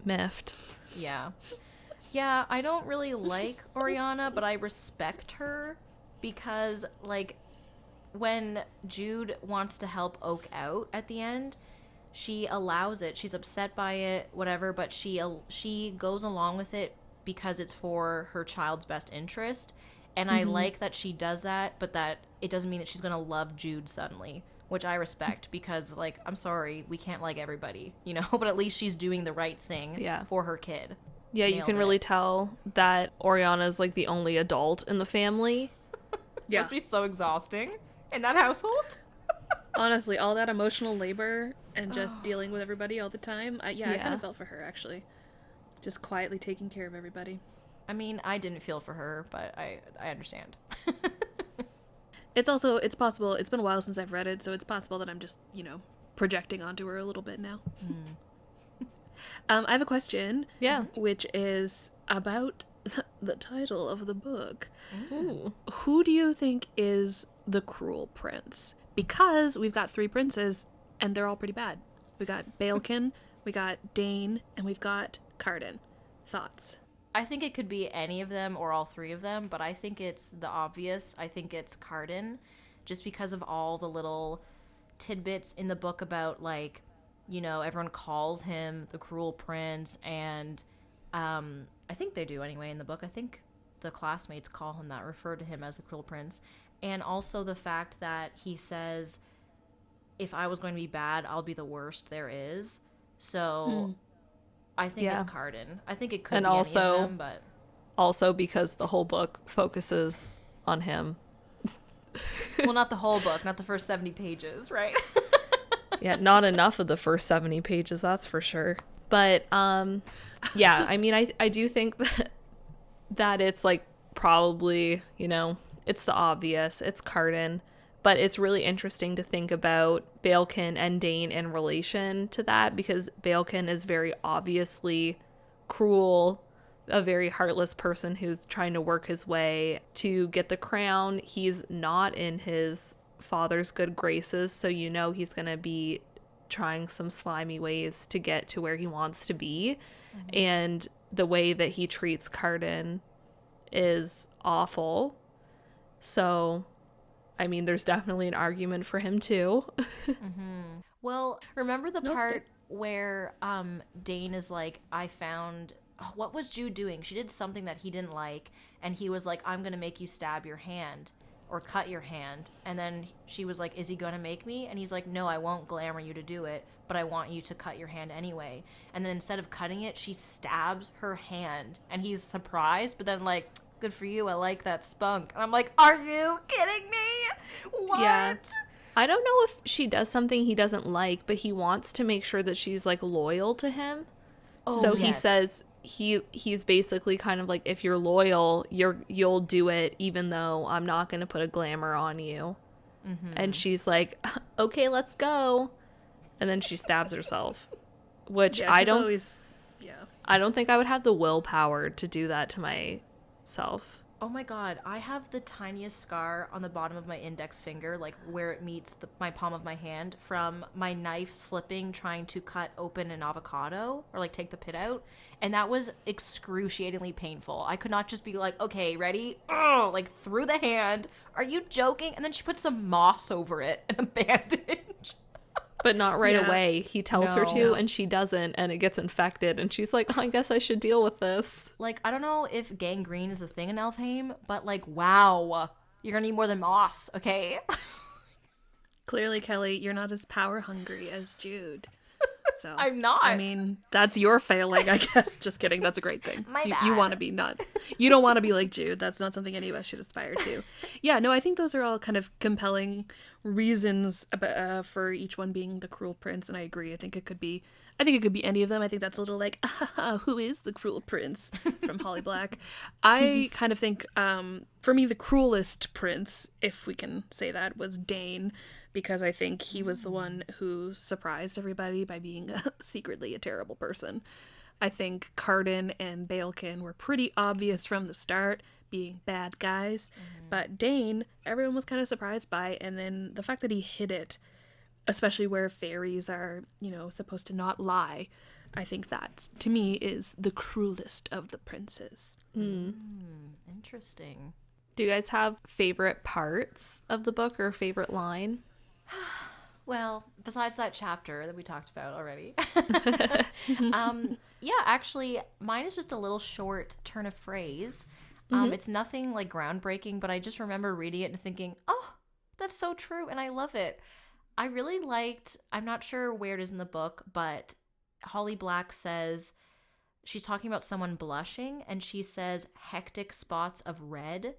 miffed. Yeah. Yeah, I don't really like Oriana, but I respect her because, like, when Jude wants to help Oak out at the end, she allows it. She's upset by it, whatever, but she goes along with it because it's for her child's best interest. And I like that she does that, but that it doesn't mean that she's going to love Jude suddenly, which I respect because, like, I'm sorry, we can't like everybody, you know, but at least she's doing the right thing for her kid. Yeah, you can really tell that Oriana's, like, the only adult in the family. Yeah. Must be so exhausting in that household. Honestly, all that emotional labor and just dealing with everybody all the time. I kind of felt for her, actually. Just quietly taking care of everybody. I mean, I didn't feel for her, but I understand. It's possible. It's been a while since I've read it, so it's possible that I'm just, projecting onto her a little bit now. I have a question. Yeah. Which is about the title of the book. Ooh. Who do you think is the cruel prince? Because we've got 3 princes, and they're all pretty bad. We got Baelkin, we got Dane, and we've got Cardan. Thoughts? I think it could be any of them or all 3 of them, but I think it's the obvious. I think it's Cardan, just because of all the little tidbits in the book about, like, everyone calls him the cruel prince, and I think they do anyway in the book. I think the classmates call him that, refer to him as the cruel prince. And also the fact that he says, if I was going to be bad, I'll be the worst there is. So... I think it's Cardan. I think it could be any of them, but... Also because the whole book focuses on him. Well, not the whole book, not the first 70 pages, right? Yeah, not enough of the first 70 pages, that's for sure. But, yeah, I mean, I do think that it's, like, probably, it's the obvious. It's Cardan. But it's really interesting to think about Baelkin and Dane in relation to that, because Baelkin is very obviously cruel, a very heartless person who's trying to work his way to get the crown. He's not in his father's good graces, so he's going to be trying some slimy ways to get to where he wants to be. And the way that he treats Carden is awful. So, I mean, there's definitely an argument for him too. Well, remember the part where Dane is like, I found... what was Jude doing? She did something that he didn't like, and he was like, I'm going to make you stab your hand or cut your hand. And then she was like, is he going to make me? And he's like, no, I won't glamour you to do it, but I want you to cut your hand anyway. And then instead of cutting it, she stabs her hand, and he's surprised, but then like, good for you, I like that spunk. And I'm like, are you kidding me? What? Yeah. I don't know if she does something he doesn't like, but he wants to make sure that she's like loyal to him. Oh, so yes. he says he's basically kind of like, if you're loyal, you'll do it even though I'm not going to put a glamour on you. And she's like, okay, let's go. And then she stabs herself, which I don't think I would have the willpower to do that to myself. Oh my god, I have the tiniest scar on the bottom of my index finger, like where it meets my palm of my hand, from my knife slipping trying to cut open an avocado, or like take the pit out. And that was excruciatingly painful. I could not just be like, okay, ready? Oh, like through the hand. Are you joking? And then she put some moss over it and a bandage. But not right away. He tells her to, and she doesn't, and it gets infected. And she's like, oh, I guess I should deal with this. Like, I don't know if gangrene is a thing in Elfheim, but like, wow, you're gonna need more than moss, okay? Clearly, Kelly, you're not as power hungry as Jude. So I'm not. I mean, that's your failing, I guess. Just kidding. That's a great thing. My bad. You want to be not. You don't want to be like Jude. That's not something any of us should aspire to. Yeah, no, I think those are all kind of compelling reasons for each one being the cruel prince, and I agree. I think it could be any of them. I think that's a little like, who is the cruel prince from Holly Black? I kind of think, for me, the cruelest prince, if we can say that, was Dane, because I think he was the one who surprised everybody by being secretly a terrible person. I think Carden and Baelkin were pretty obvious from the start, being bad guys, but Dane, everyone was kind of surprised by, and then the fact that he hid it, especially where fairies are, supposed to not lie, I think that, to me, is the cruelest of the princes. Interesting. Do you guys have favorite parts of the book or favorite line? Well, besides that chapter that we talked about already. Yeah, actually, mine is just a little short turn of phrase. It's nothing like groundbreaking, but I just remember reading it and thinking, oh, that's so true, and I love it. I really liked, I'm not sure where it is in the book, but Holly Black says, she's talking about someone blushing, and she says hectic spots of red.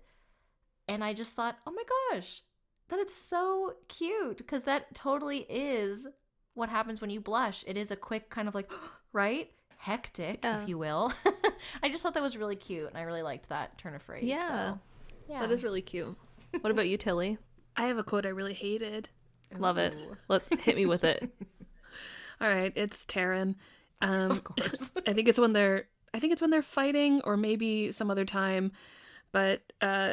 And I just thought, oh my gosh, that is so cute, because that totally is what happens when you blush. It is a quick kind of like, right? Hectic, if you will. I just thought that was really cute, and I really liked that turn of phrase. Yeah. So, yeah. That is really cute. What about you, Tilly? I have a quote I really hated. Love it. Hit me with it. All right, it's Taryn. Of course. I think it's when they're fighting, or maybe some other time. But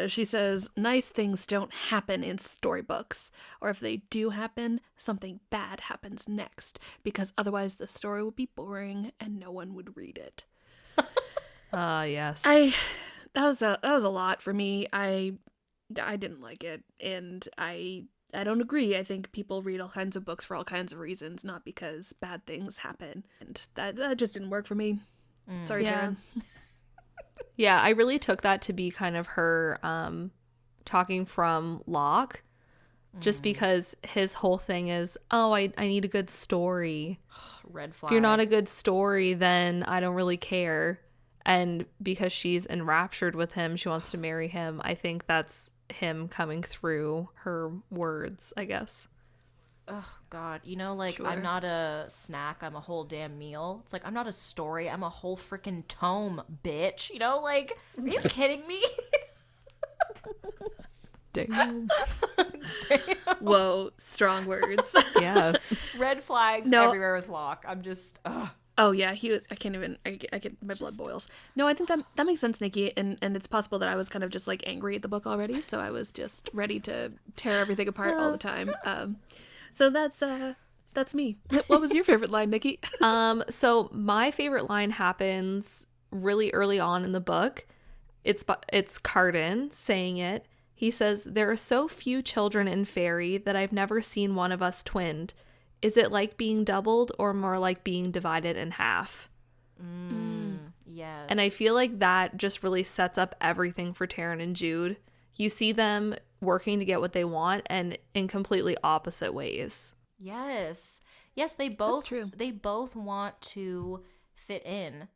she says, nice things don't happen in storybooks. Or if they do happen, something bad happens next. Because otherwise the story would be boring and no one would read it. Yes. That was a lot for me. I didn't like it. And I don't agree. I think people read all kinds of books for all kinds of reasons, not because bad things happen. And that just didn't work for me. Sorry, Taryn. Yeah, I really took that to be kind of her talking from Locke, just because his whole thing is, oh, I need a good story. Red flag. If you're not a good story, then I don't really care. And because she's enraptured with him, she wants to marry him. I think that's him coming through her words, I guess. Oh, God. Sure. I'm not a snack. I'm a whole damn meal. It's like, I'm not a story. I'm a whole freaking tome, bitch. Are you kidding me? Damn. Whoa, strong words. Yeah. Red flags everywhere with Locke. I'm just, ugh. Oh yeah, he was. I can't even. I get my blood boils. No, I think that makes sense, Nikki, and it's possible that I was kind of just like angry at the book already, so I was just ready to tear everything apart all the time. So that's That's me. What was your favorite line, Nikki? So my favorite line happens really early on in the book. It's Carden saying it. He says, "There are so few children in Fairy that I've never seen one of us twinned. Is it like being doubled or more like being divided in half?" Yes. And I feel like that just really sets up everything for Taryn and Jude. You see them working to get what they want and in completely opposite ways. Yes, they That's true. both want to fit in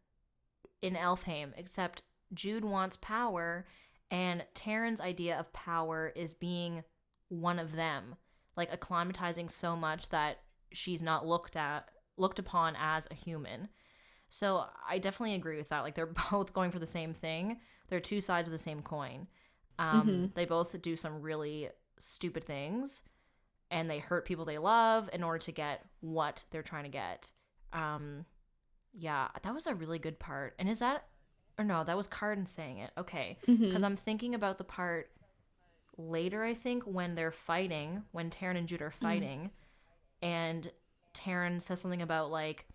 Elfheim, except Jude wants power, and Taryn's idea of power is being one of them, like acclimatizing so much that she's not looked upon as a human. So I definitely agree with that. Like, they're both going for the same thing. They're two sides of the same coin. They both do some really stupid things, and they hurt people they love in order to get what they're trying to get. Yeah, that was a really good part. And that was Carden saying it. Okay. Because I'm thinking about the part later, I think, when they're fighting, when Taryn and Jude are fighting, and Taryn says something about, like,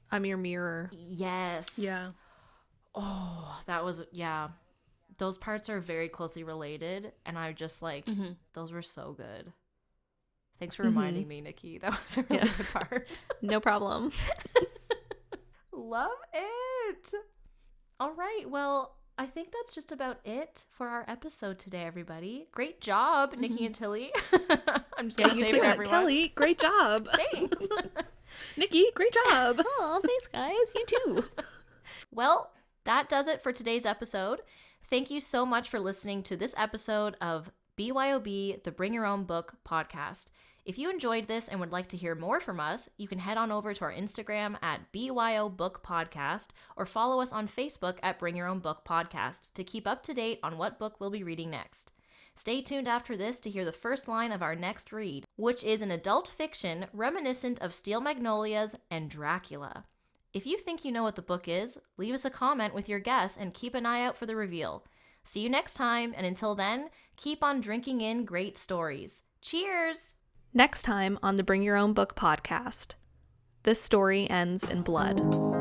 I'm your mirror. yes. Yeah. Oh, that was, yeah. Those parts are very closely related, and I just, like, those were so good. Thanks for reminding me, Nikki. That was a really good part. No problem. Love it. All right. Well, I think that's just about it for our episode today, everybody. Great job, Nikki and Tilly. I'm just going to say too. for everyone. Kelly, great job. Thanks. Nikki, great job. Oh, thanks, guys. You too. Well, that does it for today's episode. Thank you so much for listening to this episode of BYOB, the Bring Your Own Book podcast. If you enjoyed this and would like to hear more from us, you can head on over to our Instagram at BYO Book Podcast or follow us on Facebook at Bring Your Own Book Podcast to keep up to date on what book we'll be reading next. Stay tuned after this to hear the first line of our next read, which is an adult fiction reminiscent of Steel Magnolias and Dracula. If you think you know what the book is, leave us a comment with your guess and keep an eye out for the reveal. See you next time, and until then, keep on drinking in great stories. Cheers! Next time on the Bring Your Own Book podcast. This story ends in blood.